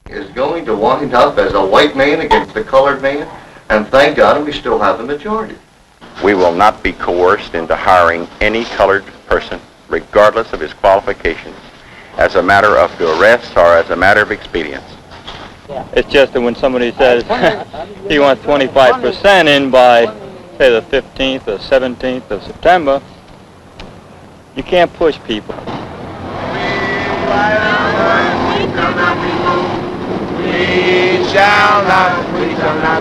is going to wind up as a white man against the colored man, and thank God we still have the majority. We will not be coerced into hiring any colored person, regardless of his qualifications, as a matter of duress or as a matter of expedience. It's just that when somebody says he wants 25% in by, say, the 15th or 17th of September, you can't push people. We shall not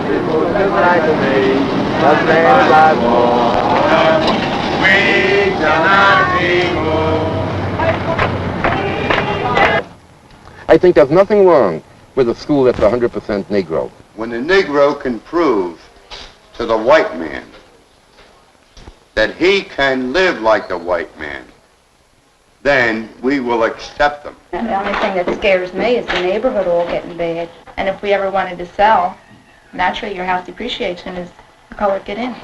be moved like the maid, the man by war. We shall not be moved. I think there's nothing wrong with a school that's 100% Negro. When the Negro can prove to the white man that he can live like the white man, then we will accept them. And the only thing that scares me is the neighborhood all getting bad. And if we ever wanted to sell, naturally your house depreciation is the colored get in.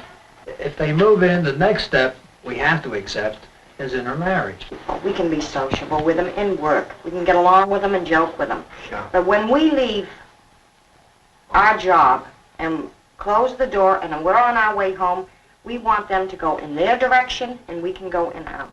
If they move in, the next step we have to accept is intermarriage. We can be sociable with them in work. We can get along with them and joke with them. Sure. But when we leave our job and close the door and we're on our way home, we want them to go in their direction and we can go in ours.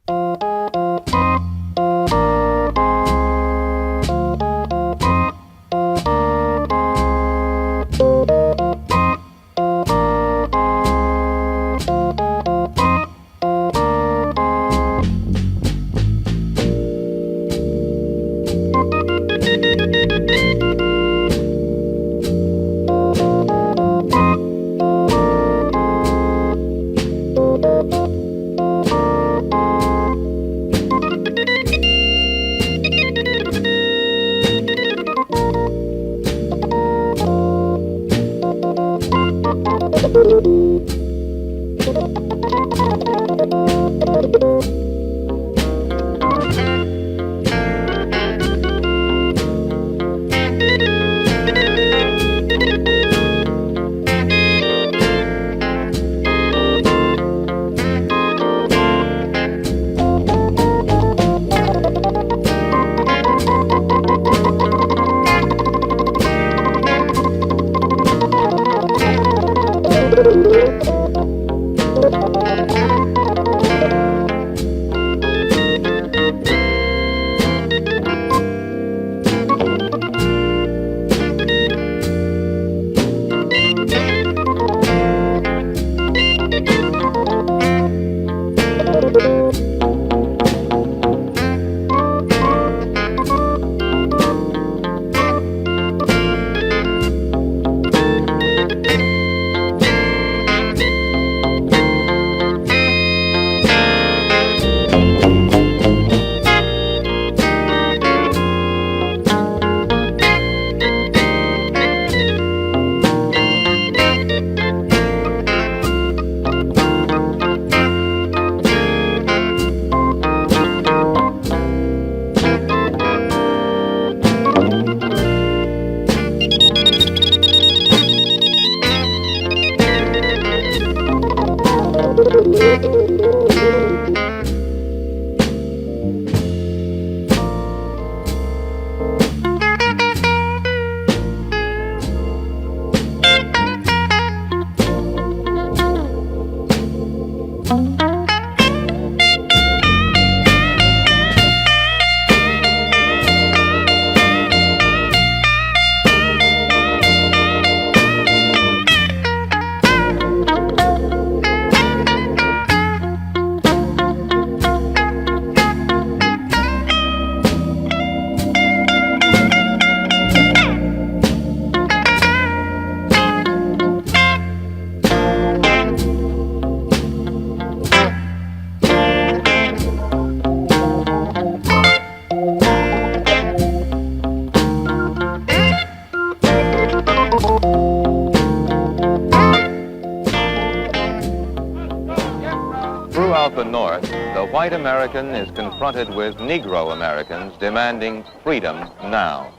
Throughout the North, the white American is confronted with Negro Americans demanding freedom now.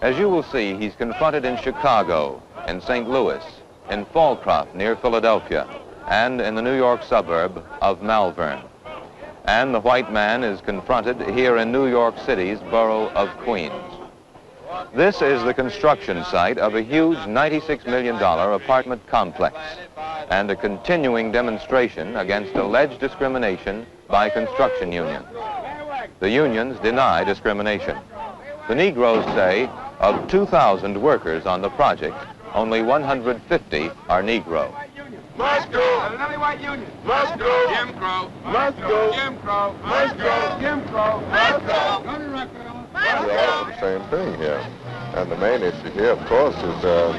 As you will see, he's confronted in Chicago, in St. Louis, in Fallcroft near Philadelphia, and in the New York suburb of Malvern. And the white man is confronted here in New York City's borough of Queens. This is the construction site of a huge $96 million apartment complex and a continuing demonstration against alleged discrimination by construction unions. The unions deny discrimination. The Negroes say of 2,000 workers on the project, only 150 are Negro. Must go. Another white union. Must go. Jim Crow. Must go. Jim Crow. Must go. Jim Crow. Must go. We're all for the same thing here. And the main issue here, of course, is a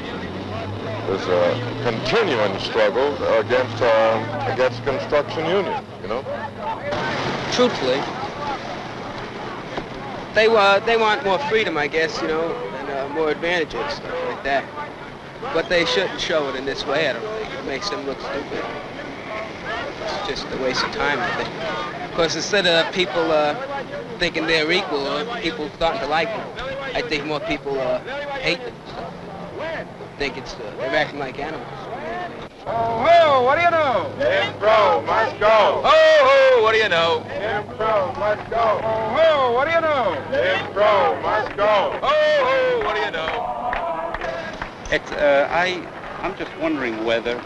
continuing struggle against construction unions, you know? Truthfully, they want more freedom, I guess, you know, and more advantages, stuff like that. But they shouldn't show it in this way, I don't think. It makes them look stupid. It's just a waste of time, I think. Of course, instead of people thinking they're equal or people starting to like them, I think more people hate them. I think they're acting like animals. Oh, ho, what do you know? Jim Crow must go. Oh, ho, what do you know? Jim Crow must go. Oh, ho, what do you know? Jim Crow must go. Oh, ho, what do you know? I'm just wondering whether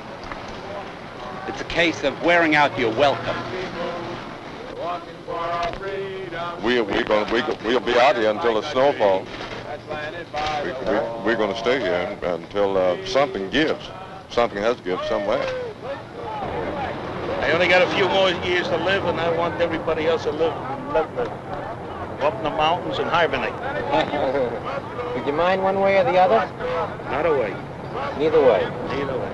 it's a case of wearing out your welcome. We'll be out here until the snow falls. We're going to stay here until something gives. Something has to give somewhere. I only got a few more years to live, and I want everybody else to live up in the mountains and hibernate. Would you mind one way or the other? Not a way. Neither way. Neither way.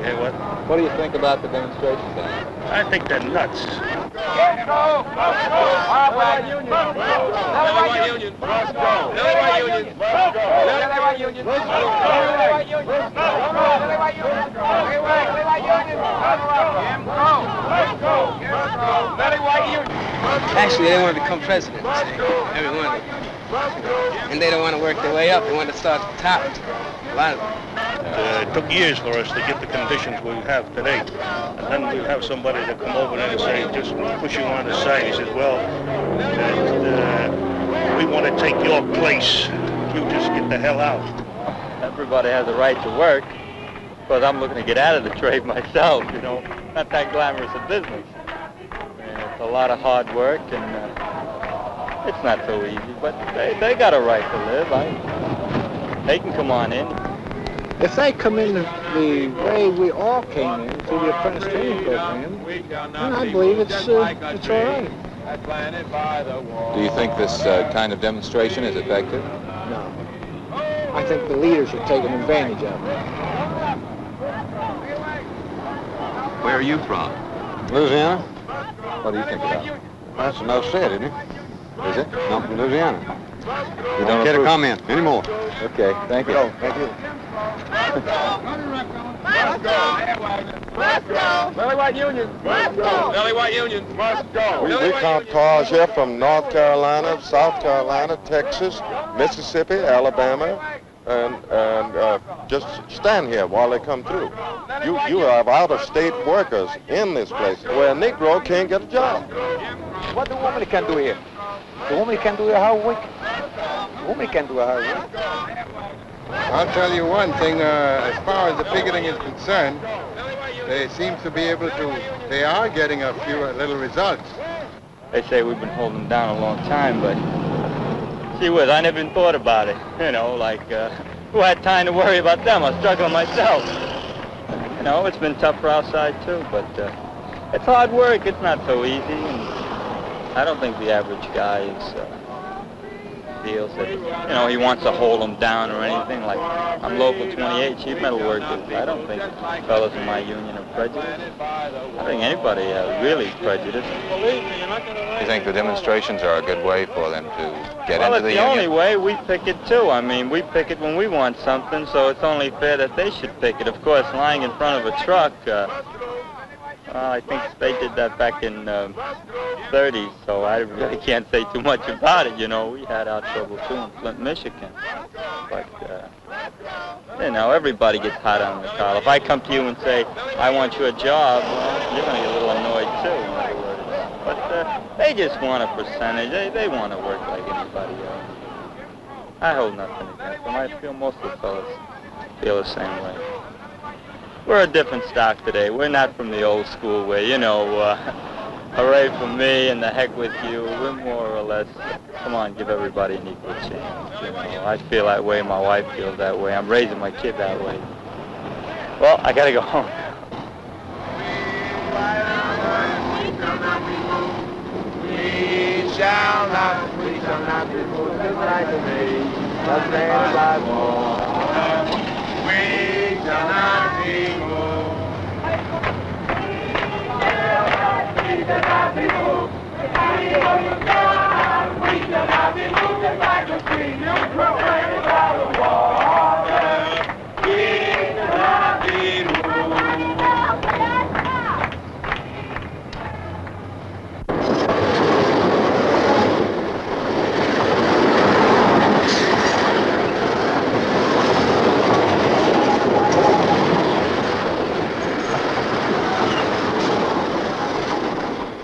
Okay, what? What do you think about the demonstration then? I think they're nuts. Jim Crow must go. All white union. Must go. Another white union. Must go. Another white union. Must go. Another white union. Must go. Another white union. Must go. Another white union. Another white union. Must go. Jim Crow must go. Jim Crow. Another white union. Actually, they want to become president, every one of them. And they don't want to work their way up. They want to start at the top. A lot of them. It took years for us to get the conditions we have today. And then we'll have somebody to come over there and say, just push you on the side. He says, well, we want to take your place. You just get the hell out. Everybody has a right to work, because I'm looking to get out of the trade myself, you know. Not that glamorous a business. And it's a lot of hard work, and it's not so easy, but they got a right to live. They can come on in. If they come in the way we all came in through the apprentice training program, then I believe it's all right. Do you think this kind of demonstration is effective? No. I think the leaders are taking advantage of it. Where are you from? Louisiana? What do you think about it? That's enough said, isn't it? Is it? I'm from Louisiana. You don't care to comment anymore? Okay, thank you. Thank you. Another white union. Must go. Another white union. Must go. We count cars here from North Carolina, South Carolina, Texas, Mississippi, Alabama, and just stand here while they come through. You have out-of-state workers in this place where a Negro can't get a job. What the woman can do here? The woman can do a hard work. The woman can do a hard work. I'll tell you one thing, as far as the picketing is concerned, they seem to be able to, they are getting a few little results. They say we've been holding them down a long time, but gee whiz, I never even thought about it. You know, like, who had time to worry about them? I was struggling myself. You know, it's been tough for our side too, but it's hard work. It's not so easy, and I don't think the average guy feels that, you know, he wants to hold them down or anything. Like, I'm local 28 sheet metal workers. I don't think fellas in my union are prejudiced. I don't think anybody really prejudiced. You think the demonstrations are a good way for them to get into the union? Well, it's the only way. We picket too. I mean, we picket when we want something, so it's only fair that they should picket. Of course, lying in front of a truck, I think they did that back in 30s, so I really can't say too much about it. You know, we had our trouble too in Flint, Michigan. But, you know, everybody gets hot on the collar. If I come to you and say, I want you a job, well, you're going to get a little annoyed too, in other words. But they just want a percentage. They want to work like anybody else. I hold nothing against them. I feel most of the fellas feel the same way. We're a different stock today. We're not from the old school way, you know, hooray for me and the heck with you. We're more or less, come on, give everybody an equal chance. You know, I feel that way. My wife feels that way. I'm raising my kid that way. Well, I gotta go home. We shall not be moved just like the day, just land by war. We shall not be moved. We shall not be moved. We shall not be moved just like the stream, proclaimed by the water. We shall not be moved.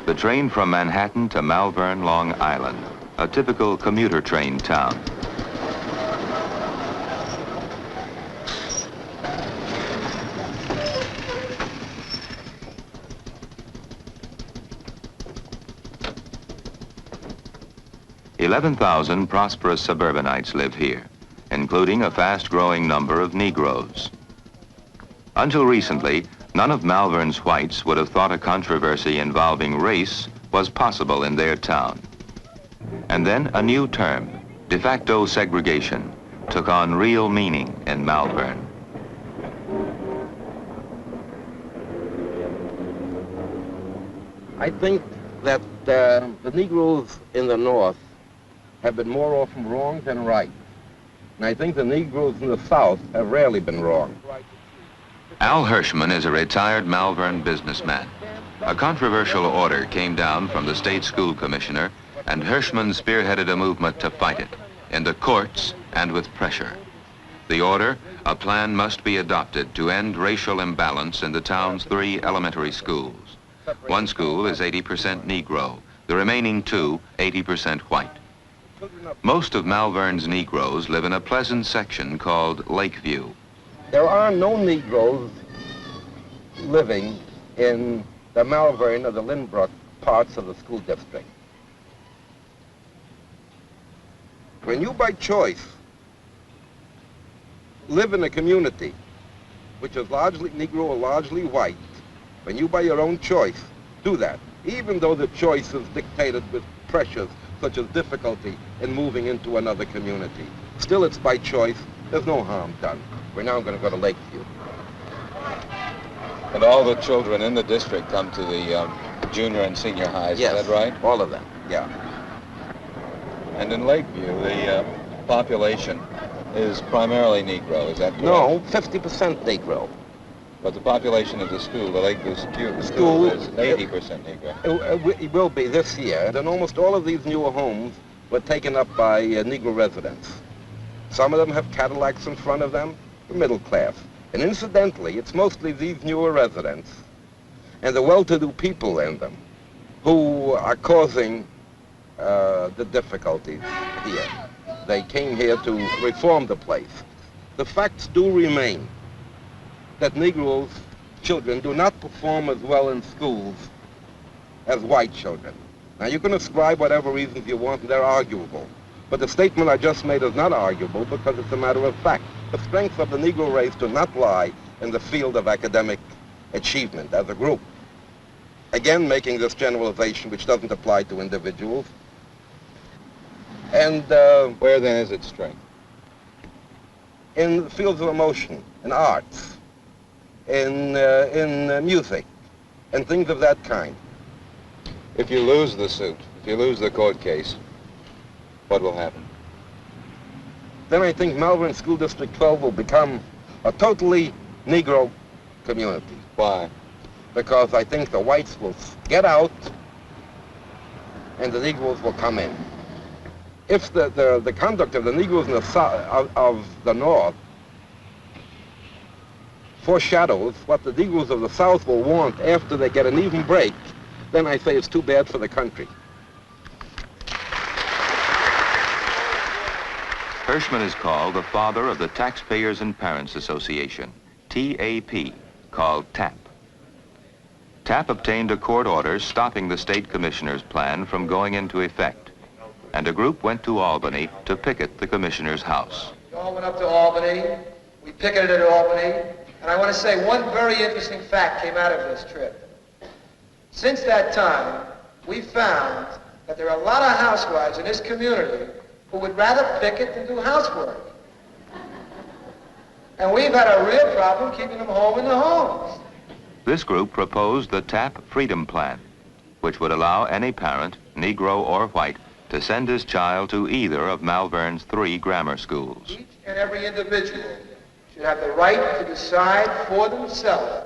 The train from Manhattan to Malvern, Long Island, a typical commuter train town. "11,000 prosperous suburbanites live here, including a fast-growing number of Negroes. Until recently, none of Malvern's whites would have thought a controversy involving race was possible in their town. And then a new term, de facto segregation, took on real meaning in Malvern. I think that the Negroes in the North have been more often wrong than right. And I think the Negroes in the South have rarely been wrong. Al Hirschman is a retired Malvern businessman. A controversial order came down from the state school commissioner, and Hirschman spearheaded a movement to fight it, in the courts and with pressure. The order, a plan must be adopted to end racial imbalance in the town's 3 elementary schools. One school is 80% Negro, the remaining 2, 80% white. Most of Malvern's Negroes live in a pleasant section called Lakeview. There are no Negroes living in the Malvern or the Lynbrook parts of the school district. When you by choice live in a community which is largely Negro or largely white, when you by your own choice do that, even though the choice is dictated with pressures such as difficulty in moving into another community, still it's by choice, there's no harm done. We're now going to go to Lakeview. And all the children in the district come to the junior and senior highs, Yes, is that right? all of them, yeah. And in Lakeview, the population is primarily Negro, is that correct? No, 50% Negro. But the population of the school, the Lakeview school is 80% Negro. It will be this year. And almost all of these newer homes were taken up by Negro residents. Some of them have Cadillacs in front of them, the middle class. And incidentally, it's mostly these newer residents and the well-to-do people in them who are causing the difficulties here. They came here to reform the place. The facts do remain that Negroes' children do not perform as well in schools as white children. Now, you can ascribe whatever reasons you want, and they're arguable. But the statement I just made is not arguable because it's a matter of fact. The strength of the Negro race do not lie in the field of academic achievement as a group. Again, making this generalization which doesn't apply to individuals. And where then is its strength? In the fields of emotion, in arts, in music, and things of that kind. If you lose the suit, if you lose the court case, what will happen? Then I think Malvern School District 12 will become a totally Negro community. Why? Because I think the whites will get out and the Negroes will come in. If the conduct of the Negroes in the south, of the North foreshadows what the Negroes of the South will want after they get an even break, then I say it's too bad for the country. Hirschman is called the father of the Taxpayers and Parents Association, TAP, called TAP. TAP obtained a court order stopping the state commissioner's plan from going into effect, and a group went to Albany to picket the commissioner's house. We all went up to Albany. We picketed at Albany. And I want to say one very interesting fact came out of this trip. Since that time, we found that there are a lot of housewives in this community who would rather picket than do housework. And we've had a real problem keeping them home in the homes. This group proposed the TAP Freedom Plan, which would allow any parent, Negro or white, to send his child to either of Malvern's 3 grammar schools. Each and every individual should have the right to decide for themselves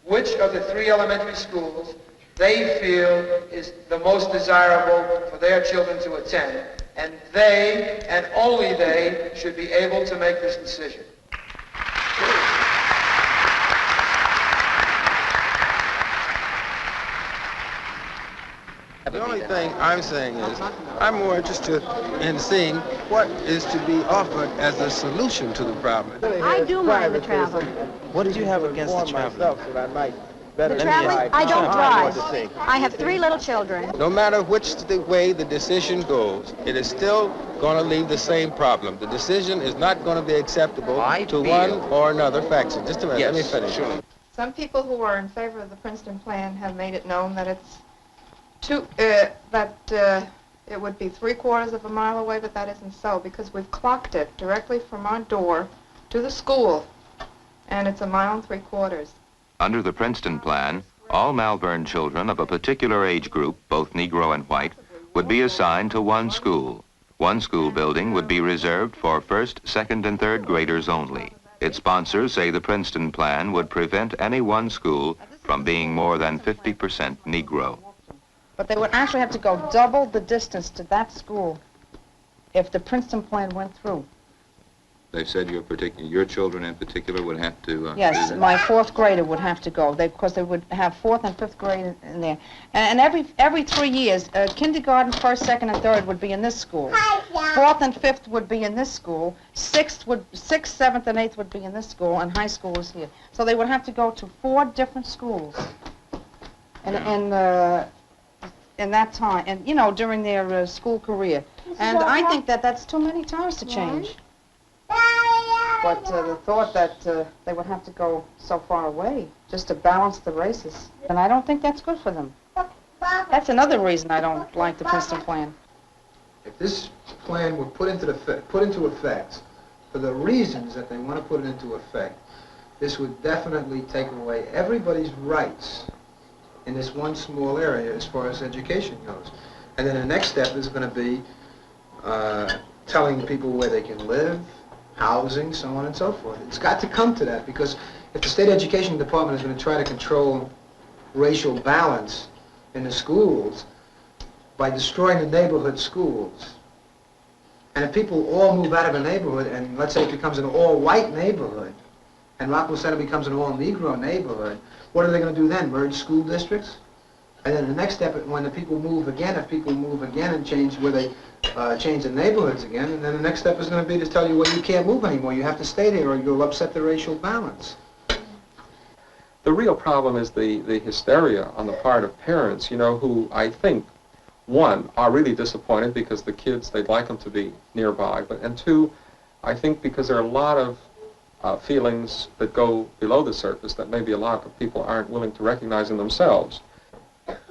which of the 3 elementary schools they feel is the most desirable for their children to attend, and they, and only they, should be able to make this decision. The only thing I'm saying is, I'm more interested in seeing what is to be offered as a solution to the problem. I do mind the traveling. What did you have against the traveling? The traveling? I don't drive. I have 3 little children. No matter which way the decision goes, it is still going to leave the same problem. The decision is not going to be acceptable to one or another faction. Just a minute, let me finish. Sure. Some people who are in favor of the Princeton plan have made it known that it's it would be 3/4 of a mile away, but that isn't so, because we've clocked it directly from our door to the school, and it's 1 3/4 miles. Under the Princeton plan, all Malvern children of a particular age group, both Negro and white, would be assigned to one school. One school building would be reserved for 1st, 2nd, and 3rd graders only. Its sponsors say the Princeton plan would prevent any one school from being more than 50% Negro. But they would actually have to go double the distance to that school if the Princeton plan went through. They said your children in particular would have to... Yes, my 4th grader would have to go, because they would have 4th and 5th grade in there. And every 3 years, kindergarten, 1st, 2nd, and 3rd would be in this school. 4th and 5th would be in this school. 6th, 7th, and 8th would be in this school, and high school is here. So they would have to go to 4 different schools. In that time, and during their school career. And I think that that's too many times to change. But the thought that they would have to go so far away just to balance the races, and I don't think that's good for them. That's another reason I don't like the Princeton plan. If this plan were put into effect for the reasons that they want to put it into effect, this would definitely take away everybody's rights in this one small area as far as education goes. And then the next step is going to be telling people where they can live, housing, so on and so forth. It's got to come to that, because if the state education department is going to try to control racial balance in the schools by destroying the neighborhood schools, and if people all move out of a neighborhood, and let's say it becomes an all-white neighborhood, and Rockville Center becomes an all-Negro neighborhood, what are they going to do then? Merge school districts? And then the next step, when the people move again, if people move again and change where they change the neighborhoods again, and then the next step is going to be to tell you, well, you can't move anymore. You have to stay there, or you'll upset the racial balance. The real problem is the hysteria on the part of parents, who I think, 1, are really disappointed because the kids, they'd like them to be nearby, and 2, I think because there are a lot of feelings that go below the surface that maybe a lot of people aren't willing to recognize in themselves.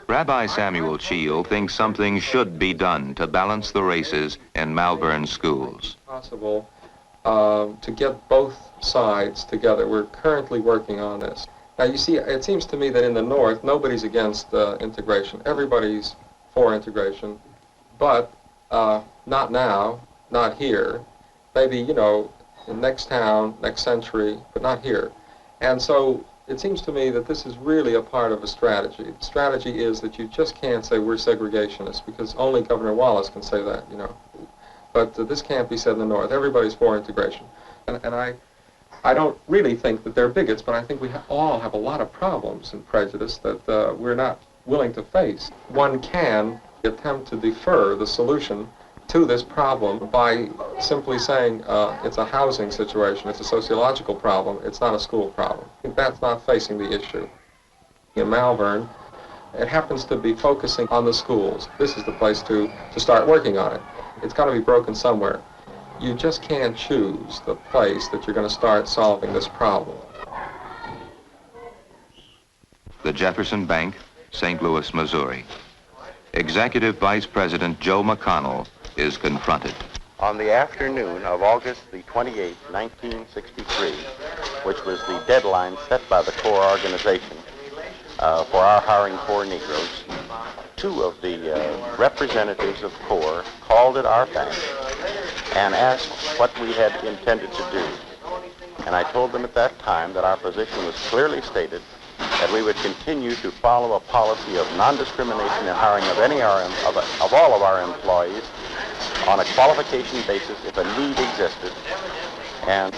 Rabbi Samuel Cheel thinks something should be done to balance the races in Malvern schools. Possible to get both sides together. We're currently working on this. Now, you see, it seems to me that in the North, nobody's against integration. Everybody's for integration, but not now, not here. Maybe, in next town, next century, but not here. And so it seems to me that this is really a part of a strategy. The strategy is that you just can't say we're segregationists, because only Governor Wallace can say that, But this can't be said in the North. Everybody's for integration. And I don't really think that they're bigots, but I think we all have a lot of problems and prejudice that we're not willing to face. One can attempt to defer the solution to this problem by simply saying it's a housing situation, it's a sociological problem, it's not a school problem. That's not facing the issue. In Malvern, it happens to be focusing on the schools. This is the place to start working on it. It's got to be broken somewhere. You just can't choose the place that you're going to start solving this problem. The Jefferson Bank, St. Louis, Missouri. Executive Vice President Joe McConnell is confronted. On the afternoon of August the 28th, 1963, which was the deadline set by the Corps organization for our hiring poor Negroes, two of the representatives of Corps called at our bank and asked what we had intended to do. And I told them at that time that our position was clearly stated, that we would continue to follow a policy of non-discrimination in hiring of of all of our employees on a qualification basis if a need existed. And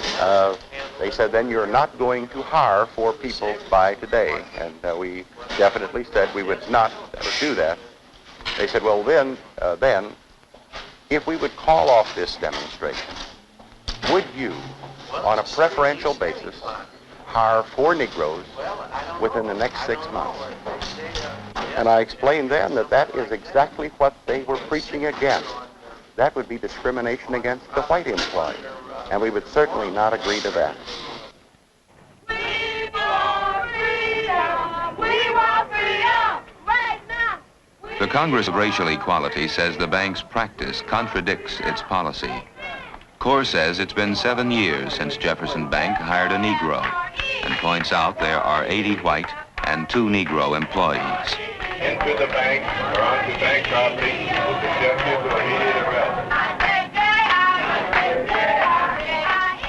they said, then you're not going to hire 4 people by today. And we definitely said we would not do that. They said, well, then, if we would call off this demonstration, would you, on a preferential basis, hire 4 Negroes within the next 6 months? And I explained then that that is exactly what they were preaching against. That would be discrimination against the white employee, and we would certainly not agree to that. The Congress of Racial Equality says the bank's practice contradicts its policy. Corps says it's been 7 years since Jefferson Bank hired a Negro, and points out there are 80 white and 2 Negro employees. Into the bank or onto bank property with the objective of immediate arrest.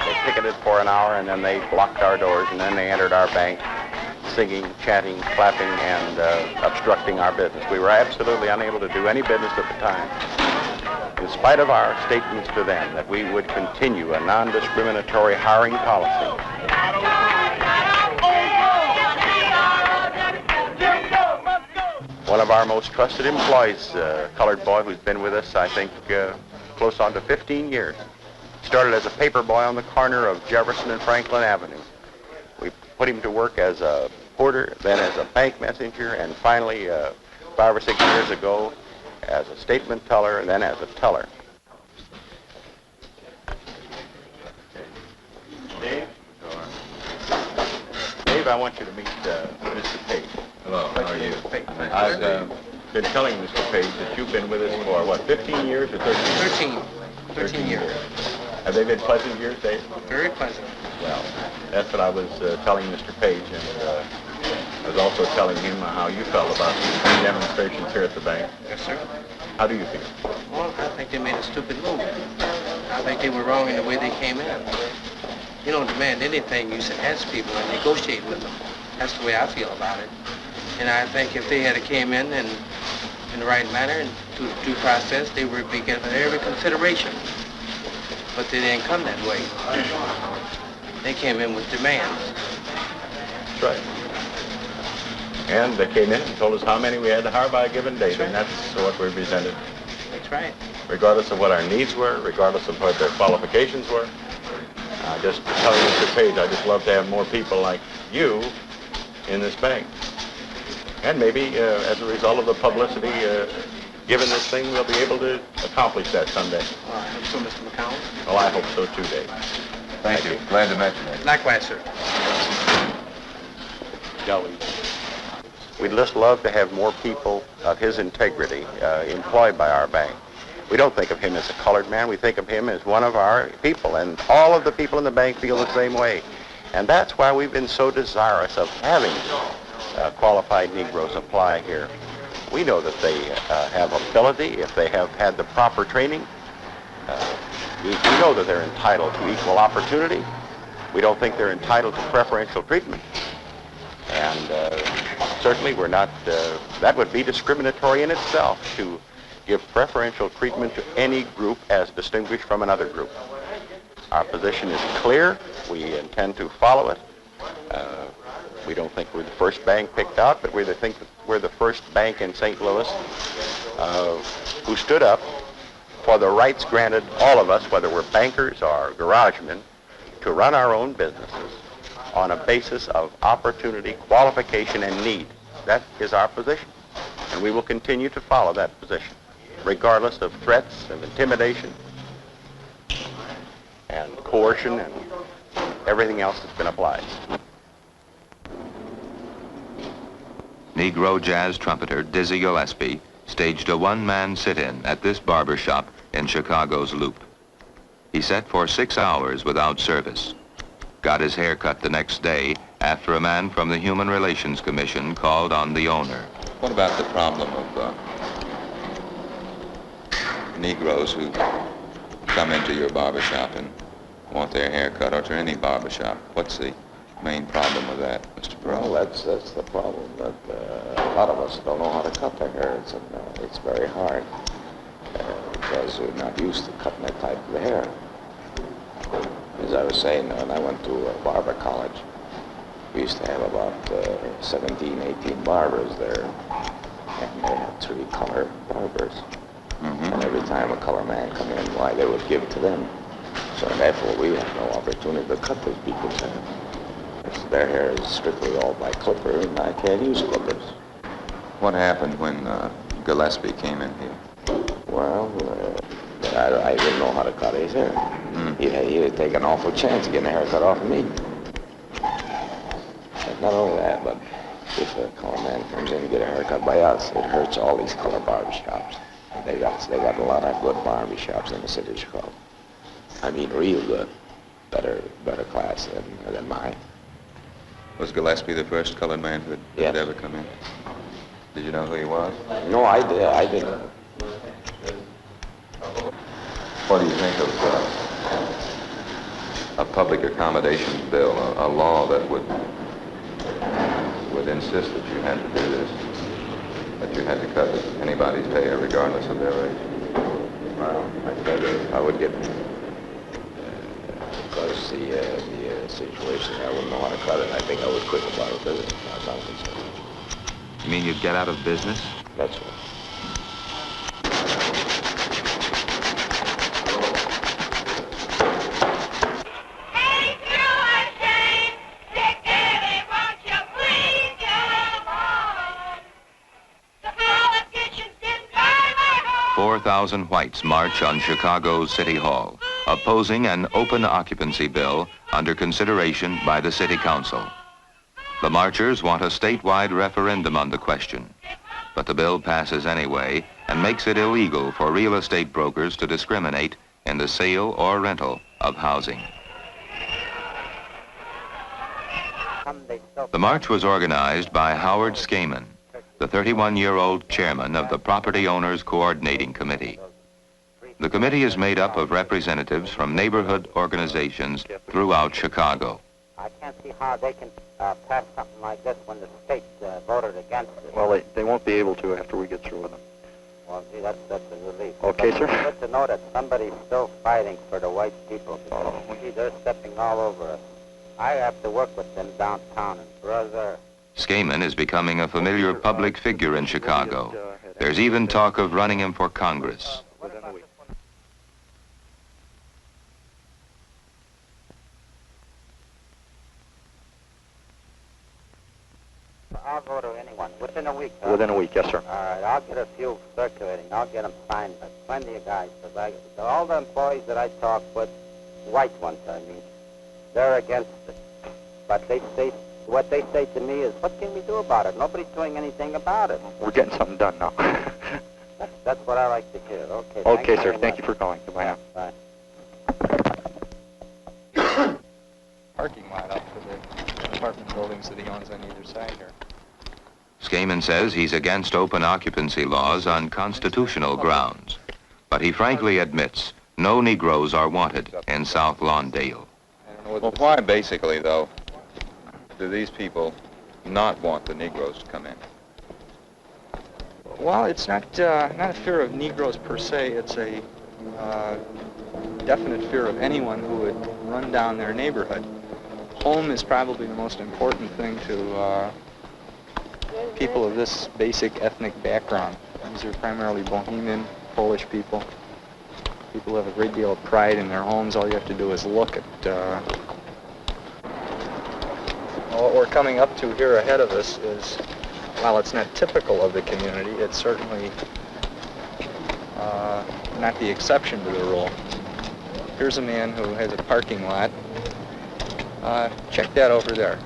They picketed for an hour, and then they blocked our doors, and then they entered our bank, singing, chanting, clapping, and obstructing our business. We were absolutely unable to do any business at the time. In spite of our statements to them that we would continue a non-discriminatory hiring policy. One of our most trusted employees, a colored boy who's been with us, I think, close on to 15 years. Started as a paper boy on the corner of Jefferson and Franklin Avenue. We put him to work as a porter, then as a bank messenger, and finally, 5 or 6 years ago, as a statement teller, and then as a teller. Dave? Dave, I want you to meet Mr. Page. Hello, how are you? I've been telling Mr. Page that you've been with us for, what, 15 years or 13 years? 13 years. Have they been pleasant years, Dave? Very pleasant. Well, that's what I was telling Mr. Page, and I was also telling him how you felt about the demonstrations here at the bank. Yes, sir. How do you feel? Well, I think they made a stupid move. I think they were wrong in the way they came in. You don't demand anything. You should ask people and negotiate with them. That's the way I feel about it. And I think if they had came in and in the right manner and through due process, they would be given every consideration. But they didn't come that way. They came in with demands. That's right. And they came in and told us how many we had to hire by a given date, and that's what we presented. That's right. Regardless of what our needs were, regardless of what their qualifications were. Just to tell you, Mr. Page, I just love to have more people like you in this bank. And maybe as a result of the publicity given this thing, we'll be able to accomplish that someday. I hope so, Mr. McCown. Well, I hope so too, Dave. Thank you. Glad to mention it. Likewise, sir. We'd just love to have more people of his integrity employed by our bank. We don't think of him as a colored man. We think of him as one of our people, and all of the people in the bank feel the same way. And that's why we've been so desirous of having qualified Negroes apply here. We know that they have ability if they have had the proper training. We know that they're entitled to equal opportunity. We don't think they're entitled to preferential treatment. And certainly we're not, that would be discriminatory in itself to give preferential treatment to any group as distinguished from another group. Our position is clear. We intend to follow it. We don't think we're the first bank picked out, but we think that we're the first bank in St. Louis who stood up for the rights granted all of us, whether we're bankers or garagemen, to run our own businesses on a basis of opportunity, qualification, and need. That is our position, and we will continue to follow that position, regardless of threats of intimidation and coercion and everything else that's been applied. Negro jazz trumpeter Dizzy Gillespie staged a one-man sit-in at this barber shop in Chicago's Loop. He sat for 6 hours without service, got his hair cut the next day after a man from the Human Relations Commission called on the owner. What about the problem of Negroes who come into your barber shop and want their hair cut, or to any barber shop? What's the main problem with that, Mr. Burrell? Well, that's the problem, that a lot of us don't know how to cut their hair. It's very hard because we're not used to cutting that type of hair. As I was saying, when I went to barber college, we used to have about 17, 18 barbers there, and they had 3 color barbers. And every time a color man come in, why, they would give to them. So therefore, we had no opportunity to cut those people's hair. Their hair is strictly all by clipper, and I can't use clippers. What happened when Gillespie came in here? Well, I didn't know how to cut his hair. He'd take an awful chance of getting a haircut off of me. And not only that, but if a color man comes in to get a haircut by us, it hurts all these color barber shops. They got a lot of good barber shops in the city of Chicago. I mean, real good, better class than mine. Was Gillespie the first colored man who had ever come in? Did you know who he was? No, I didn't. What do you think of a public accommodations bill, a law that would insist that you had to do this, that you had to cut anybody's hair regardless of their race? Well, I would get, because the situation, I wouldn't know how to cut it. I think I would quit the barber business, as far as I'm concerned. You mean you'd get out of business? That's right. Thousand whites march on Chicago's City Hall, opposing an open occupancy bill under consideration by the City Council. The marchers want a statewide referendum on the question, but the bill passes anyway and makes it illegal for real estate brokers to discriminate in the sale or rental of housing. The march was organized by Howard Skaman, the 31-year-old chairman of the Property Owners Coordinating Committee. The committee is made up of representatives from neighborhood organizations throughout Chicago. I can't see how they can pass something like this when the state voted against it. Well, they won't be able to after we get through with them. Well, gee, that's a relief. Okay, but sir. It's good to know that somebody's still fighting for the white people. Gee, they're stepping all over us. I have to work with them downtown, and brother... Skaman is becoming a familiar public figure in Chicago. There's even talk of running him for Congress. I'll go to anyone, within a week. Huh? Within a week, yes, sir. All right, I'll get a few circulating. I'll get them signed, but plenty of guys, because all the employees that I talk with, white ones, I mean, they're against it. But they say, what they say to me is, what can we do about it? Nobody's doing anything about it. We're getting something done now. That's what I like to hear. Okay, Okay, sir. Thank you for calling. Goodbye now. Bye. Parking lot up for the apartment buildings that he owns on either side here. Skaman says he's against open occupancy laws on constitutional grounds, but he frankly admits no Negroes are wanted in South Lawndale. Well, why basically, though, do these people not want the Negroes to come in? Well, it's not a fear of Negroes per se. It's a definite fear of anyone who would run down their neighborhood. Home is probably the most important thing to people of this basic ethnic background. These are primarily Bohemian, Polish people. People have a great deal of pride in their homes. All you have to do is look at what we're coming up to here ahead of us is, while it's not typical of the community, it's certainly not the exception to the rule. Here's a man who has a parking lot. Check that over there.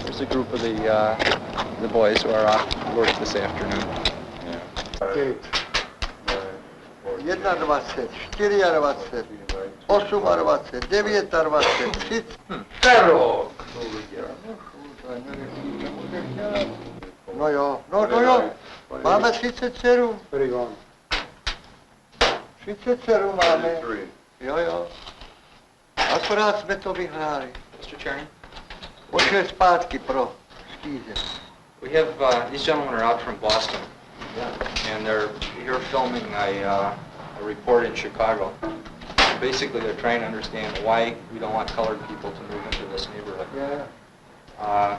There's a group of the boys who are off work this afternoon. Yeah. 1 20, 4 20, 8 20, 9 20, 0. No jo, máme 37. 37 máme. Jo. Akorát jsme to vyhráli. Mr. Chairman? Pošli zpátky pro skíze. We have, these gentlemen are out from Boston, and they're here filming a report in Chicago. Basically, they're trying to understand why we don't want colored people to move into this neighborhood. Yeah.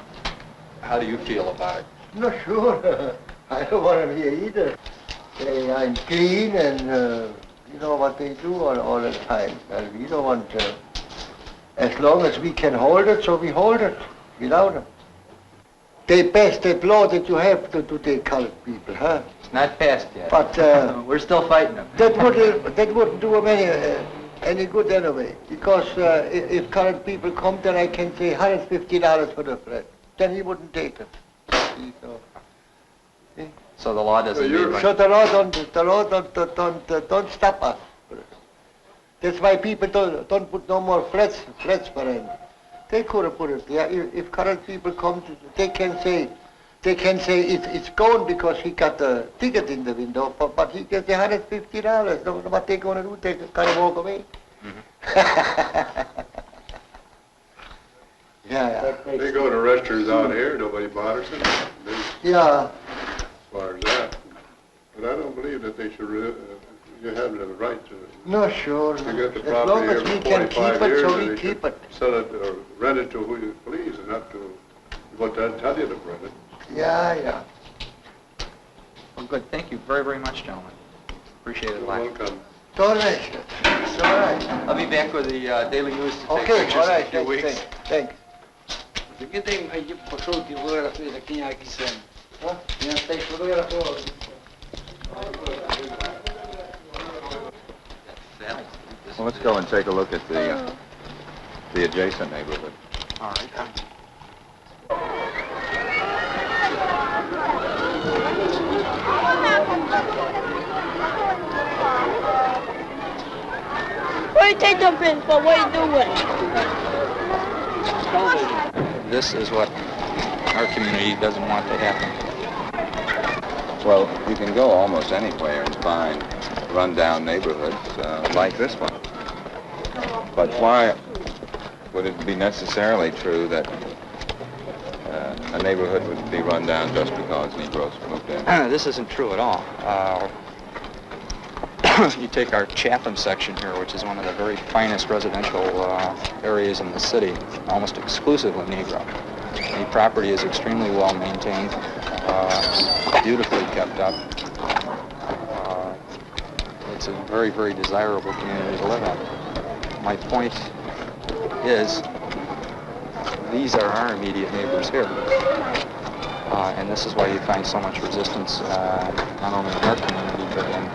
How do you feel about it? No, sure. I don't want them here either. I'm clean and you know what they do all the time. And we don't want, as long as we can hold it, so we hold it without them. They passed that law that you have to take colored people, huh? It's not passed yet. But we're still fighting them. That wouldn't do them any good anyway. Because if colored people come, then I can say $150 for the flat. Then he wouldn't take it. So the law doesn't mean... So the law don't stop us. That's why people don't put no more flats for them. They could have put it. Yeah, if colored people come, they can say it's gone because he got a ticket in the window, but he gets $150. So what they gonna do? They gotta walk away. Yeah. They go to restaurants out here, nobody bothers them. Yeah. As far as that. But I don't believe that they should, you have the right to. No, sure. You get the As property long here as we for can 45 keep it, years, so and we they keep should it. sell it or rent it to who you please and not to what they tell you to rent it. Yeah. Well, good. Thank you very, very much, gentlemen. Appreciate it a lot. Welcome. It's all right. It's all right. I'll be back with the Daily News to take Okay, pictures all right. in a few weeks. Thanks. Well, let's go and take a look at the adjacent neighborhood. All right. Where you take them in for? What are you doing? This is what our community doesn't want to happen. Well, you can go almost anywhere and find run-down neighborhoods like this one. But why would it be necessarily true that a neighborhood would be run down just because Negroes moved in? This isn't true at all. You take our Chatham section here, which is one of the very finest residential areas in the city, almost exclusively Negro. The property is extremely well maintained, beautifully kept up. It's a very, very desirable community to live in. My point is, these are our immediate neighbors here. And this is why you find so much resistance, not only in our community, but in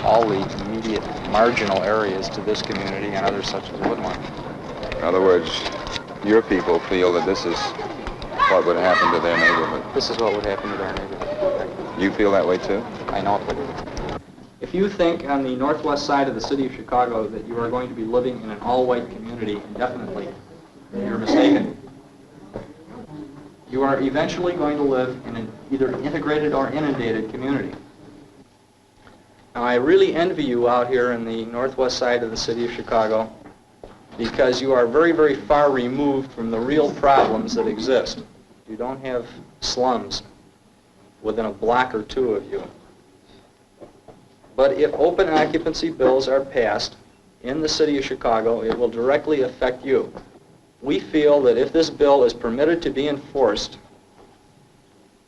all the immediate marginal areas to this community and others such as Woodlawn. In other words, your people feel that this is what would happen to their neighborhood. This is what would happen to their neighborhood. You feel that way too? I know it would. If you think on the northwest side of the city of Chicago that you are going to be living in an all-white community indefinitely, you're mistaken. You are eventually going to live in an either integrated or inundated community. Now, I really envy you out here in the northwest side of the city of Chicago because you are very, very far removed from the real problems that exist. You don't have slums within a block or two of you. But if open occupancy bills are passed in the city of Chicago, it will directly affect you. We feel that if this bill is permitted to be enforced,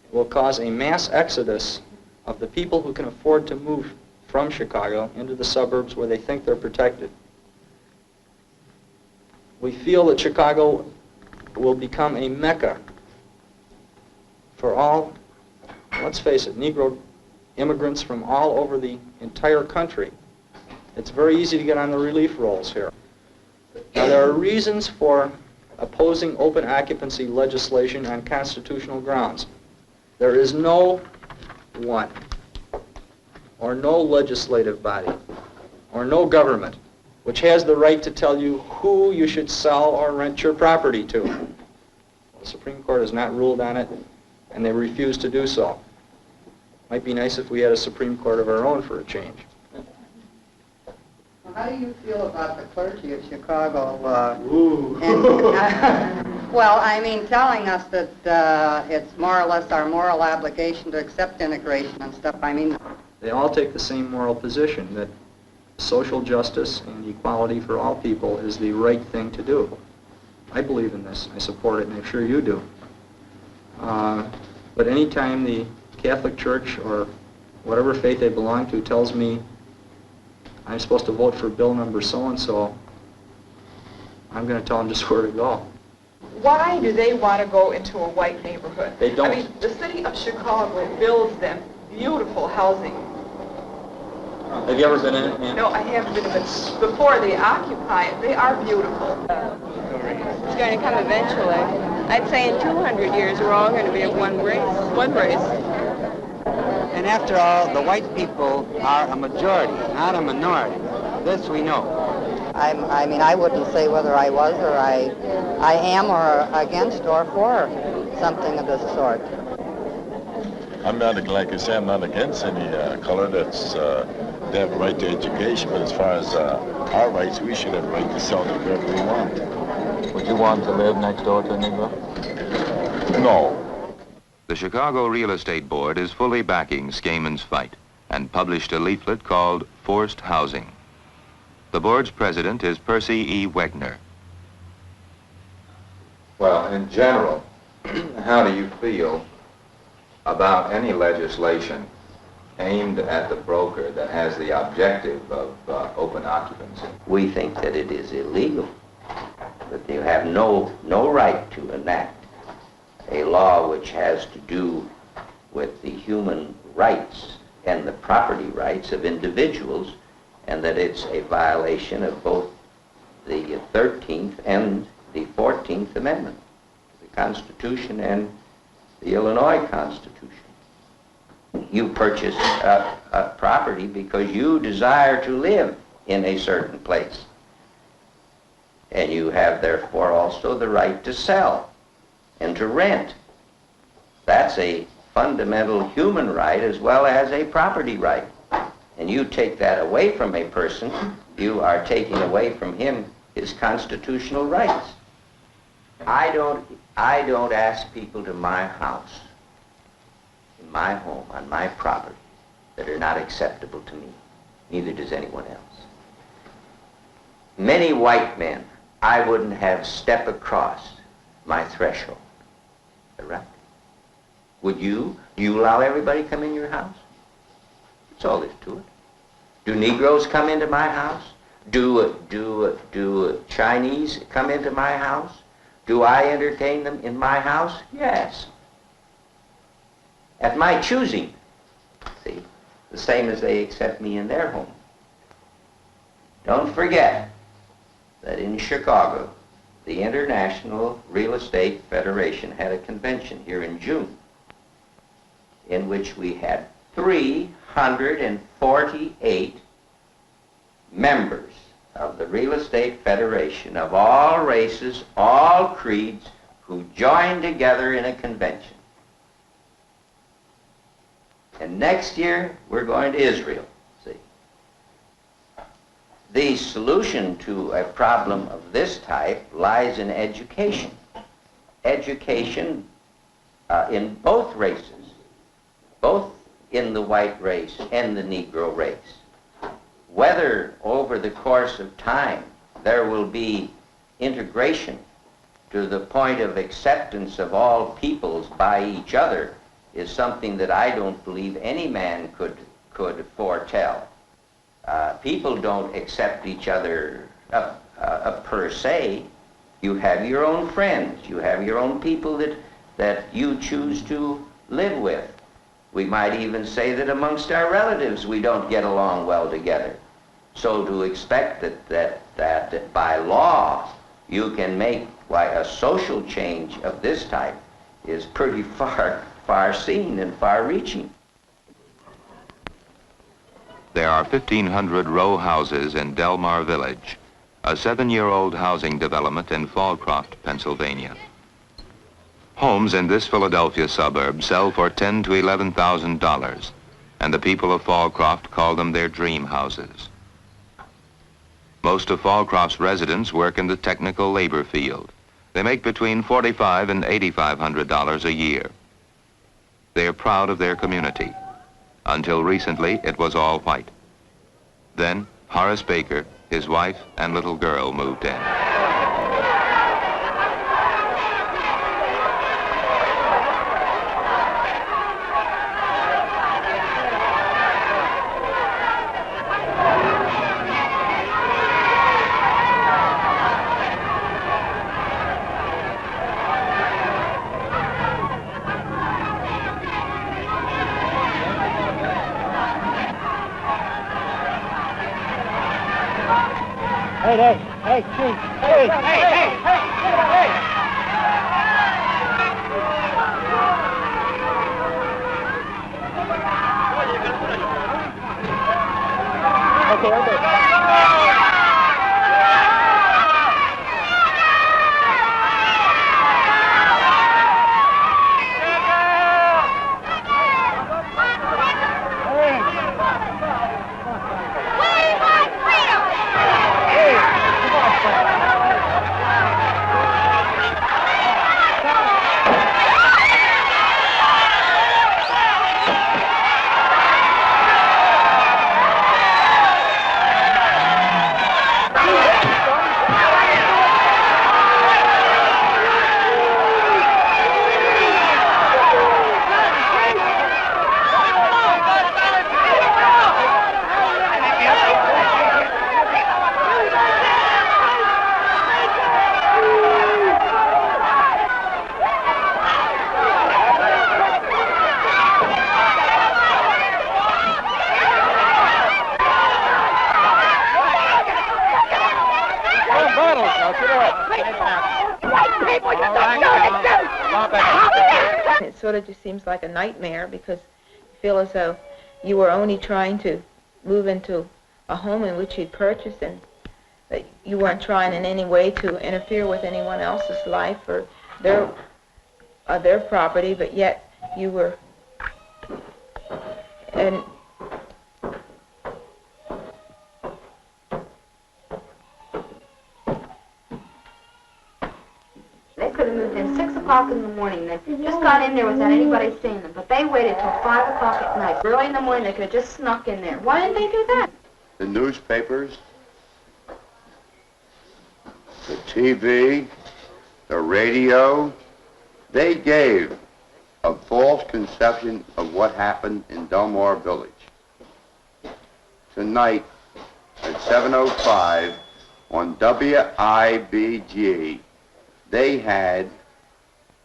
it will cause a mass exodus of the people who can afford to move from Chicago into the suburbs where they think they're protected. We feel that Chicago will become a mecca for all, let's face it, Negro immigrants from all over the entire country. It's very easy to get on the relief rolls here. Now, there are reasons for opposing open occupancy legislation on constitutional grounds. There is no one, or no legislative body, or no government, which has the right to tell you who you should sell or rent your property to. The Supreme Court has not ruled on it, and they refuse to do so. Might be nice if we had a Supreme Court of our own for a change. How do you feel about the clergy of Chicago? Well, I mean, telling us that it's more or less our moral obligation to accept integration and stuff. I mean, they all take the same moral position, that social justice and equality for all people is the right thing to do. I believe in this. I support it, and I'm sure you do. But anytime the Catholic Church or whatever faith they belong to tells me I'm supposed to vote for bill number so-and-so, I'm going to tell them just where to go. Why do they want to go into a white neighborhood? They don't. I mean, the city of Chicago builds them beautiful housing. Have you ever been in it? Yeah. No, I haven't been, but before they occupy it, they are beautiful. It's going to come eventually. I'd say in 200 years, we're all going to be of one race. One race. And after all, the white people are a majority, not a minority. This we know. I mean, I wouldn't say whether I was or I am or against or for something of this sort. I'm not, like I say, I'm not against any color that's, they have a right to education, but as far as our rights, we should have a right to sell to whoever we want. Would you want to live next door to a Negro? No. The Chicago Real Estate Board is fully backing Skaman's fight and published a leaflet called Forced Housing. The board's president is Percy E. Wegner. Well, in general, how do you feel about any legislation aimed at the broker that has the objective of open occupancy? We think that it is illegal, that you have no right to enact a law which has to do with the human rights and the property rights of individuals, and that it's a violation of both the 13th and the 14th Amendment, the Constitution and the Illinois Constitution. You purchase a property because you desire to live in a certain place, and you have therefore also the right to sell and to rent. That's a fundamental human right as well as a property right. And you take that away from a person, you are taking away from him his constitutional rights. I don't ask people to my house, in my home, on my property, that are not acceptable to me. Neither does anyone else. Many white men I wouldn't have step across my threshold. Right? Would you? Do you allow everybody to come in your house? That's all there's to it. Do Negroes come into my house? Do Chinese come into my house? Do I entertain them in my house? Yes. At my choosing. See? The same as they accept me in their home. Don't forget that in Chicago, the International Real Estate Federation had a convention here in June in which we had 348 members of the Real Estate Federation of all races, all creeds, who joined together in a convention. And next year, we're going to Israel. The solution to a problem of this type lies in education. Education in both races, both in the white race and the Negro race. Whether over the course of time there will be integration to the point of acceptance of all peoples by each other is something that I don't believe any man could foretell. people don't accept each other per se. You have your own friends. You have your own people that you choose to live with. We might even say that amongst our relatives we don't get along well together. So to expect that by law you can make a social change of this type is pretty far-seen and far-reaching. There are 1,500 row houses in Delmar Village, a 7-year-old housing development in Fallcroft, Pennsylvania. Homes in this Philadelphia suburb sell for $10,000 to $11,000, and the people of Fallcroft call them their dream houses. Most of Fallcroft's residents work in the technical labor field. They make between $4,500 and $8,500 a year. They are proud of their community. Until recently, it was all white. Then, Horace Baker, his wife, and little girl moved in. Hey, Chief. Hey. Okay. It sort of just seems like a nightmare because you feel as though you were only trying to move into a home in which you'd purchased, and that you weren't trying in any way to interfere with anyone else's life or their property, but yet you were. And they could have moved in 6 o'clock in the morning. They just got in there without anybody seeing them. But they waited till 5 o'clock at night. Early in the morning, they could have just snuck in there. Why didn't they do that? The newspapers, the TV, the radio, they gave a false conception of what happened in Delmar Village. Tonight at 7:05 on WIBG, they had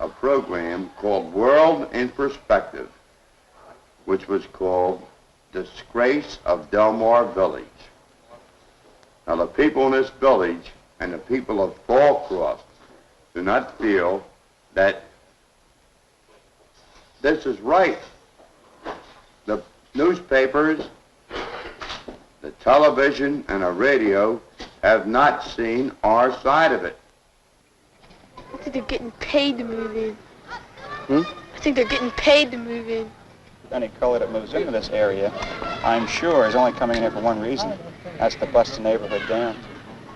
a program called World in Perspective, which was called Disgrace of Delmar Village. Now the people in this village and the people of Fallcroft do not feel that this is right. The newspapers, the television, and the radio have not seen our side of it. I think they're getting paid to move in. I think they're getting paid to move in. Any color that moves into this area, I'm sure, is only coming in here for one reason. That's to bust the neighborhood down,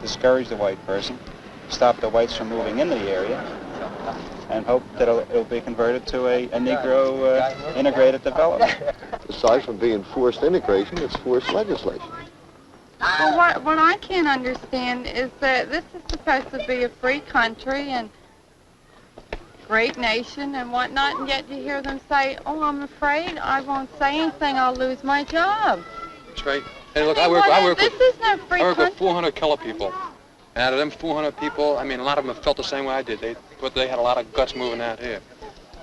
discourage the white person, stop the whites from moving into the area, and hope that it'll be converted to a Negro integrated development. Aside from being forced integration, it's forced legislation. Well, what I can't understand is that this is supposed to be a free country and great nation and whatnot, and yet you hear them say, oh, I'm afraid I won't say anything, I'll lose my job. That's right. Hey, look, I work this is no free with country. 400 color people. And out of them 400 people, I mean, a lot of them have felt the same way I did. But they had a lot of guts moving out here.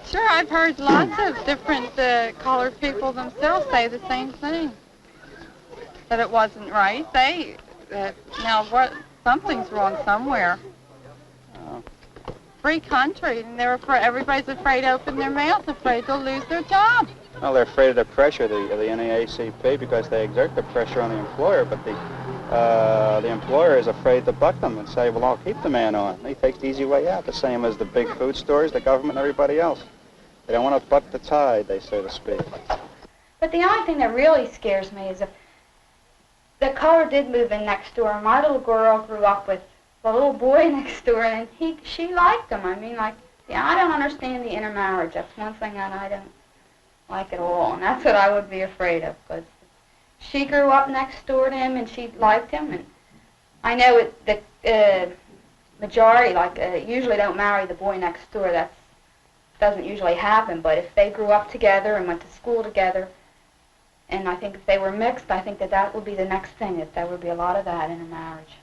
Sure, I've heard lots of different colored people themselves say the same thing. That it wasn't right. Now what? Something's wrong somewhere. Free country, and everybody's afraid to open their mouth, afraid they'll lose their job. Well, they're afraid of the pressure of the NAACP because they exert the pressure on the employer, but the employer is afraid to buck them and say, well, I'll keep the man on. He takes the easy way out, the same as the big food stores, the government, and everybody else. They don't want to buck the tide, they so to speak. But the only thing that really scares me is if the color did move in next door. My little girl grew up with the little boy next door, and she liked him. I mean, like, yeah, I don't understand the intermarriage. That's one thing that I don't like at all, and that's what I would be afraid of. Because she grew up next door to him, and she liked him, and I know the majority, usually don't marry the boy next door. That doesn't usually happen. But if they grew up together and went to school together, and I think if they were mixed, I think that would be the next thing. That there would be a lot of that in a marriage.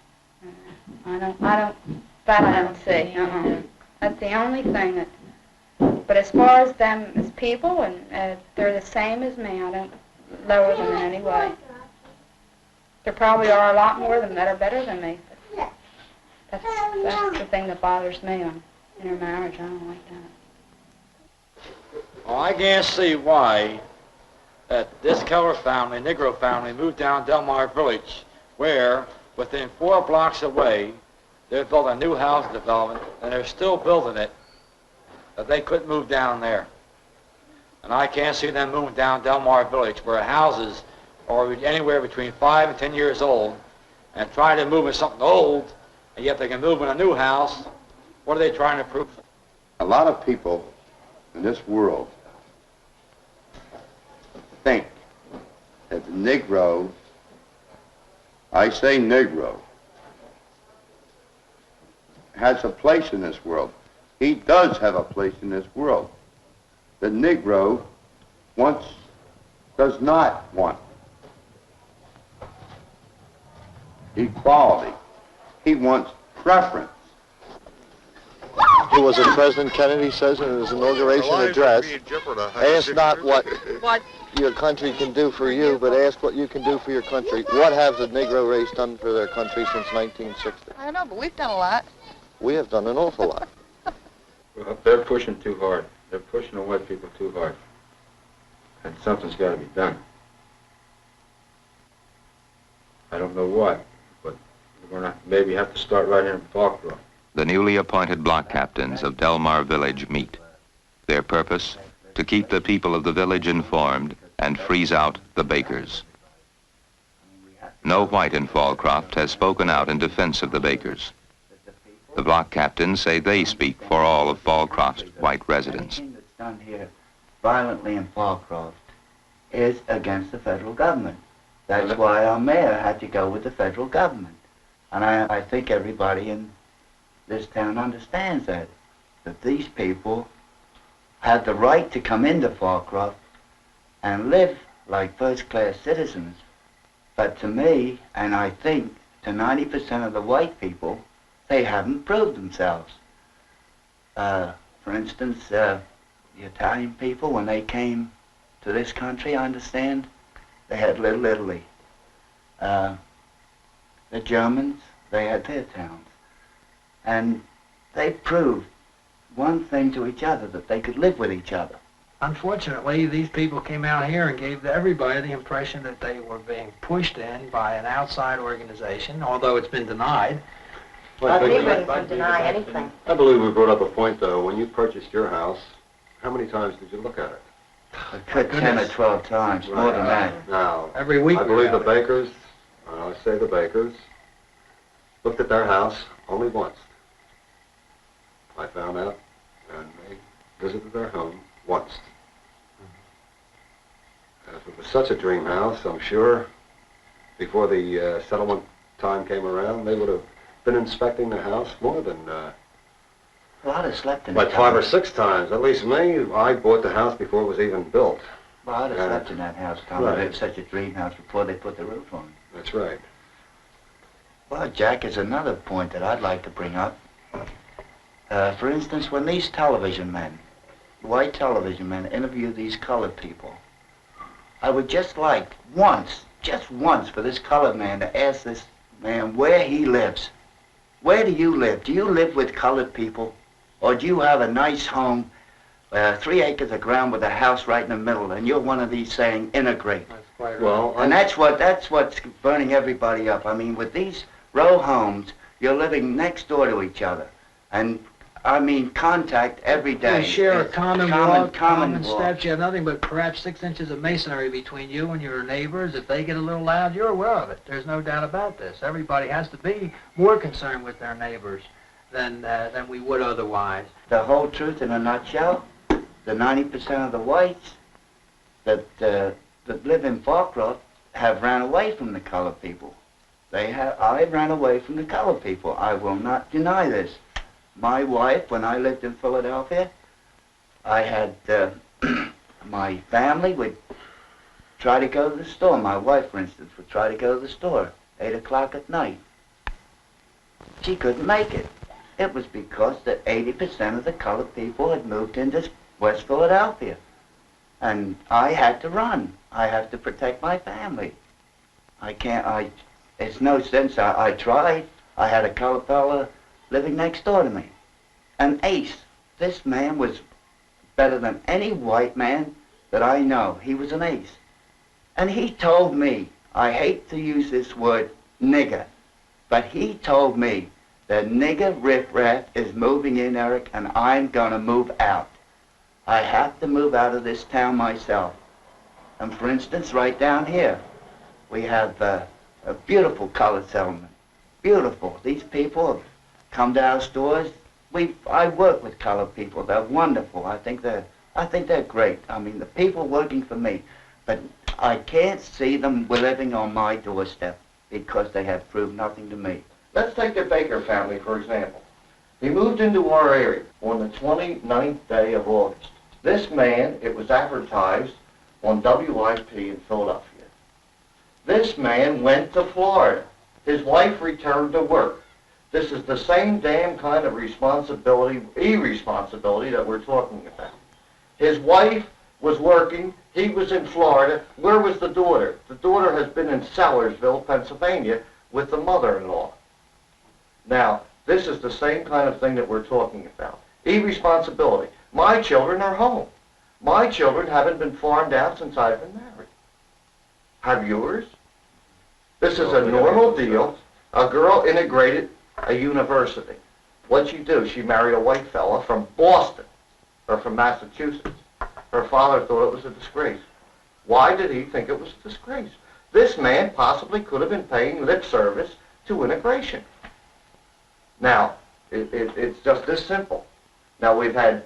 I don't see. That's the only thing that. But as far as them as people, and they're the same as me. I don't lower them in any way. There probably are a lot more of them that are better than me. But that's the thing that bothers me on intermarriage. I don't like that. Well, I can't see why that this color family, Negro family, moved down Delmar Village, where within 4 blocks away, they built a new housing development, and they're still building it, that they couldn't move down there. And I can't see them moving down Delmar Village, where houses are anywhere between 5 and 10 years old, and trying to move in something old, and yet they can move in a new house. What are they trying to prove? A lot of people in this world think that the Negro, I say Negro, has a place in this world. He does have a place in this world. The Negro does not want equality. He wants preference. Who was it President Kennedy says in his inauguration address, ask not what your country can do for you, but ask what you can do for your country. What has the Negro race done for their country since 1960? I don't know, but we've done a lot. We have done an awful lot. Well, they're pushing too hard. They're pushing the white people too hard. And something's got to be done. I don't know what, but we're going to maybe have to start right here in Fallcroft. The newly appointed block captains of Delmar Village meet. Their purpose, to keep the people of the village informed and freeze out the bakers. No white in Fallcroft has spoken out in defense of the bakers. The block captains say they speak for all of Fallcroft's white residents. Everything that's done here violently in Fallcroft is against the federal government. That's why our mayor had to go with the federal government. And I think everybody in this town understands that these people had the right to come into Fallcroft and live like first-class citizens. But to me, and I think to 90% of the white people, they haven't proved themselves. For instance, the Italian people, when they came to this country, I understand, they had Little Italy. The Germans, they had their towns. And they proved one thing to each other, that they could live with each other. Unfortunately, these people came out here and gave everybody the impression that they were being pushed in by an outside organization, although it's been denied. Anybody can deny anything. I believe we brought up a point, though. When you purchased your house, how many times did you look at it? A good 10 or 12 times, more than that. Now, every week I believe the bakers, I say the bakers, looked at their house only once. I found out, and they visited their home once. If it was such a dream house, I'm sure, before the settlement time came around, they would have been inspecting the house more than Well, I'd have slept in like it. 5 or 6 times. At least me, I bought the house before it was even built. Well, I'd have slept in that house, Tom. Right. It was such a dream house before they put the roof on. That's right. Well, Jack, is another point that I'd like to bring up. For instance, when these television men, white television men, interview these colored people, I would just like just once, for this colored man to ask this man where he lives. Where do you live? Do you live with colored people? Or do you have a nice home, 3 acres of ground with a house right in the middle, and you're one of these saying integrate? That's quite right. Well, And that's what's burning everybody up. I mean, with these row homes, you're living next door to each other. And, I mean, contact every day. You share a It's common walk, common walk. steps. You have nothing but perhaps 6 inches of masonry between you and your neighbors. If they get a little loud, you're aware of it. There's no doubt about this. Everybody has to be more concerned with their neighbors than we would otherwise. The whole truth in a nutshell, the 90% of the whites that live in Fallcroft have ran away from the colored people. I ran away from the colored people. I will not deny this. My wife, when I lived in Philadelphia, I had, my family would try to go to the store. My wife, for instance, would try to go to the store 8 o'clock at night. She couldn't make it. It was because that 80% of the colored people had moved into West Philadelphia. And I had to run. I had to protect my family. It's no sense. I tried. I had a colored fella living next door to me. An ace. This man was better than any white man that I know. He was an ace. And he told me, I hate to use this word, nigger, but he told me that nigger riffraff is moving in, Eric, and I'm gonna move out. I have to move out of this town myself. And for instance, right down here, we have a beautiful colored settlement. Beautiful. These people have come to our stores. I work with colored people. They're wonderful. I think they're great. I mean, the people working for me. But I can't see them living on my doorstep because they have proved nothing to me. Let's take the Baker family, for example. He moved into our area on the 29th day of August. This man, it was advertised on WIP in Philadelphia. This man went to Florida. His wife returned to work. This is the same damn kind of irresponsibility that we're talking about. His wife was working. He was in Florida. Where was the daughter? The daughter has been in Sellersville, Pennsylvania, with the mother-in-law. Now, this is the same kind of thing that we're talking about. Irresponsibility. My children are home. My children haven't been farmed out since I've been married. Have yours? This is a normal deal. A girl integrated a university. What'd she do? She married a white fella from Boston, or from Massachusetts. Her father thought it was a disgrace. Why did he think it was a disgrace? This man possibly could have been paying lip service to integration. Now, it's just this simple. Now, we've had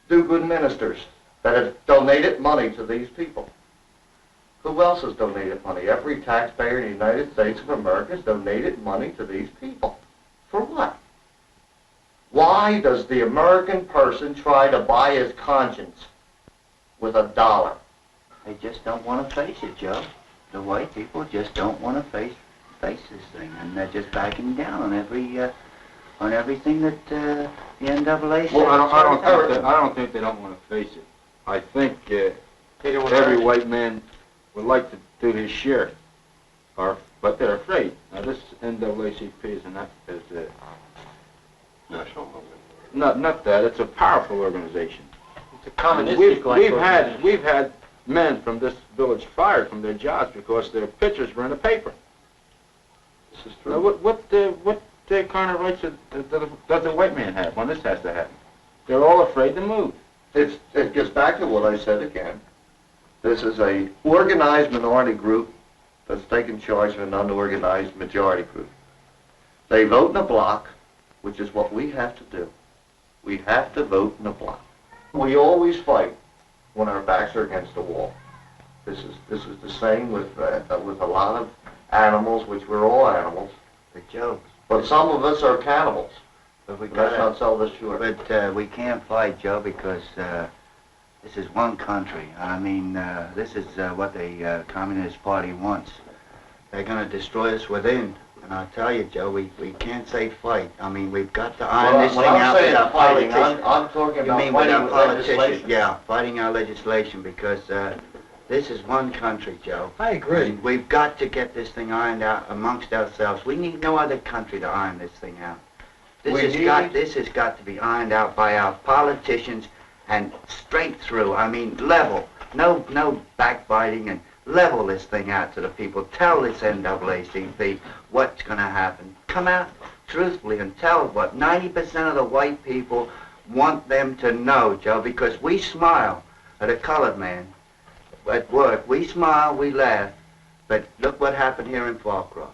do-good ministers that have donated money to these people. Who else has donated money? Every taxpayer in the United States of America has donated money to these people. For what? Why does the American person try to buy his conscience with $1? They just don't want to face it, Joe. The white people just don't want to face this thing, and they're just backing down on everything that the NAA says. Well, I don't think they don't want to face it. I think every white man would like to do his share, but they're afraid. Now, this NAACP is national movement. Not that. It's a powerful organization. It's a communistic We've had men from this village fired from their jobs because their pictures were in the paper. This is true. Now, what kind of rights does the white man have when this has to happen? They're all afraid to move. It gets back to what I said again. This is a organized minority group that's taking charge of an unorganized majority group. They vote in a block, which is what we have to do. We have to vote in a block. We always fight when our backs are against the wall. This is the same with a lot of animals, which we're all animals. But Joe, but some of us are cannibals. But let's not sell this short. But we can't fight, Joe, because this is one country. I mean, this is what the Communist Party wants. They're going to destroy us within. And I tell you, Joe, we can't say fight. I mean, we've got to iron this thing out with our politicians. I'm talking about You mean with our fighting politicians? legislation. Yeah, fighting our legislation, because this is one country, Joe. I agree. And we've got to get this thing ironed out amongst ourselves. We need no other country to iron this thing out. This has got to be ironed out by our politicians and straight through. I mean, level. No backbiting, and level this thing out to the people. Tell this NAACP what's going to happen. Come out truthfully and tell what 90% of the white people want them to know, Joe, because we smile at a colored man at work. We smile, we laugh, but look what happened here in Fallcroft.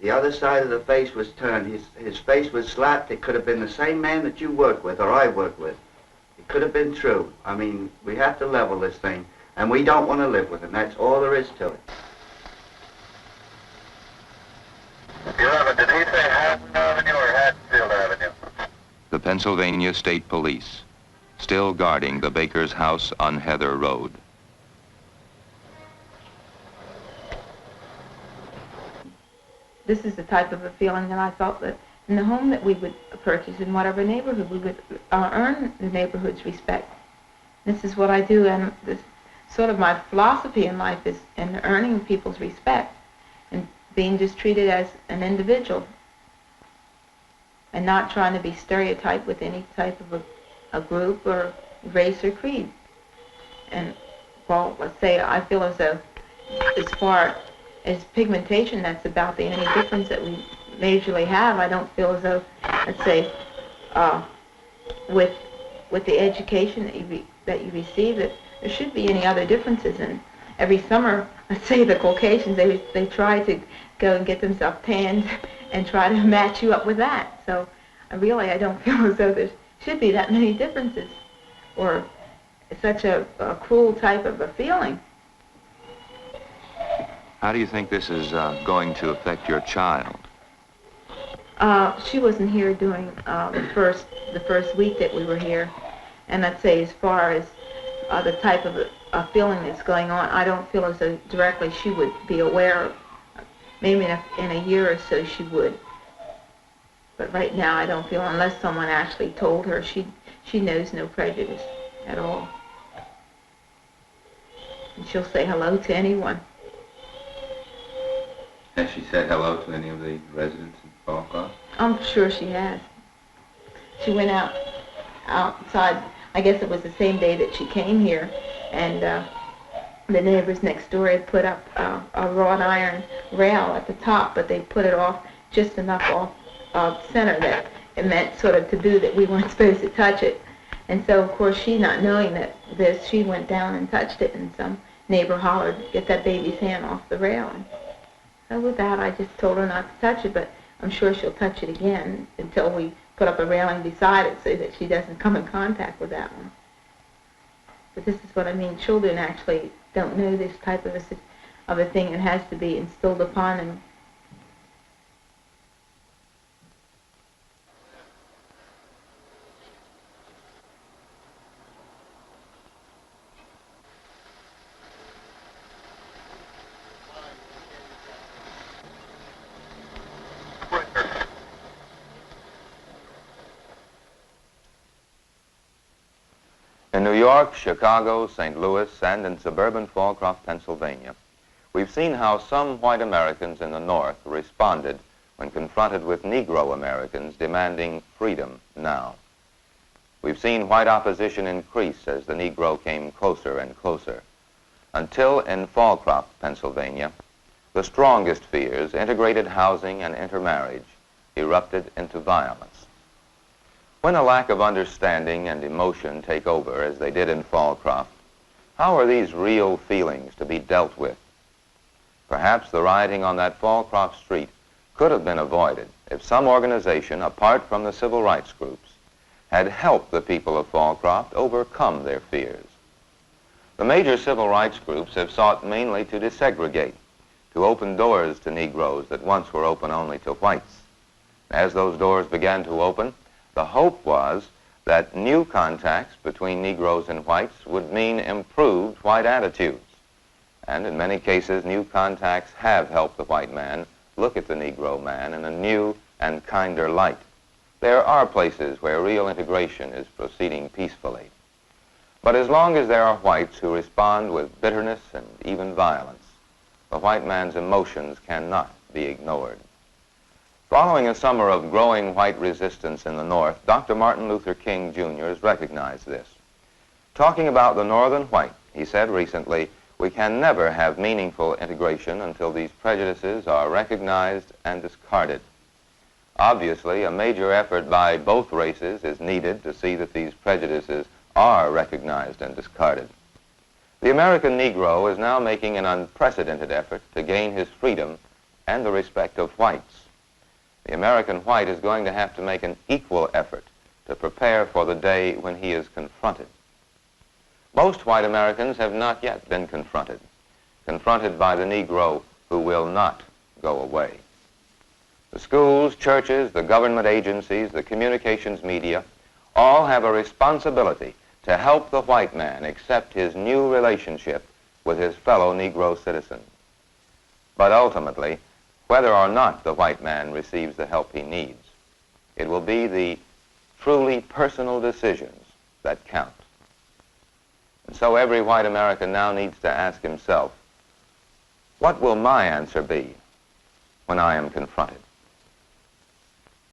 The other side of the face was turned. His face was slapped. It could have been the same man that you work with or I work with. It could have been true. I mean, we have to level this thing, and we don't want to live with it, and that's all there is to it. Did he say Hatton Avenue or Hatfield Avenue? The Pennsylvania State Police, still guarding the baker's house on Heather Road. This is the type of a feeling that I felt that in the home that we would purchase, in whatever neighborhood, we would earn the neighborhood's respect. This is what I do, and this sort of my philosophy in life is in earning people's respect and being just treated as an individual and not trying to be stereotyped with any type of a group or race or creed. And, well, let's say I feel as though as far as pigmentation, that's about the only difference that we majorly have. I don't feel as though, let's say, with the education that you receive, that there should be any other differences. And every summer, let's say the Caucasians, they try to go and get themselves tanned and try to match you up with that. So I don't feel as though there should be that many differences or such a cruel type of a feeling. How do you think this is going to affect your child? She wasn't here during the first week that we were here, and I'd say as far as the type of a feeling that's going on, I don't feel as though directly she would be aware of. Maybe in a year or so she would, but right now I don't feel, unless someone actually told her, she knows no prejudice at all, and she'll say hello to anyone. Has she said hello to any of the residents in Fallcroft? I'm sure she has. She went outside, I guess it was the same day that she came here, and the neighbors next door had put up a wrought iron rail at the top, but they put it off just enough off center that it meant sort of taboo that we weren't supposed to touch it. And so, of course, she not knowing this, she went down and touched it, and some neighbor hollered, "Get that baby's hand off the rail." So with that, I just told her not to touch it, but I'm sure she'll touch it again until we put up a railing beside it so that she doesn't come in contact with that one. But this is what I mean. Children actually don't know this type of a thing. It has to be instilled upon them. In New York, Chicago, St. Louis, and in suburban Fallcroft, Pennsylvania, we've seen how some white Americans in the North responded when confronted with Negro Americans demanding freedom now. We've seen white opposition increase as the Negro came closer and closer, until in Fallcroft, Pennsylvania, the strongest fears, integrated housing and intermarriage, erupted into violence. When a lack of understanding and emotion take over, as they did in Fallcroft, how are these real feelings to be dealt with? Perhaps the rioting on that Fallcroft street could have been avoided if some organization, apart from the civil rights groups, had helped the people of Fallcroft overcome their fears. The major civil rights groups have sought mainly to desegregate, to open doors to Negroes that once were open only to whites. As those doors began to open, the hope was that new contacts between Negroes and whites would mean improved white attitudes. And in many cases, new contacts have helped the white man look at the Negro man in a new and kinder light. There are places where real integration is proceeding peacefully. But as long as there are whites who respond with bitterness and even violence, the white man's emotions cannot be ignored. Following a summer of growing white resistance in the North, Dr. Martin Luther King Jr. has recognized this. Talking about the Northern white, he said recently, "We can never have meaningful integration until these prejudices are recognized and discarded." Obviously, a major effort by both races is needed to see that these prejudices are recognized and discarded. The American Negro is now making an unprecedented effort to gain his freedom and the respect of whites. The American white is going to have to make an equal effort to prepare for the day when he is confronted. Most white Americans have not yet been confronted by the Negro who will not go away. The schools, churches, the government agencies, the communications media, all have a responsibility to help the white man accept his new relationship with his fellow Negro citizen. But ultimately, whether or not the white man receives the help he needs, it will be the truly personal decisions that count. And so every white American now needs to ask himself, what will my answer be when I am confronted?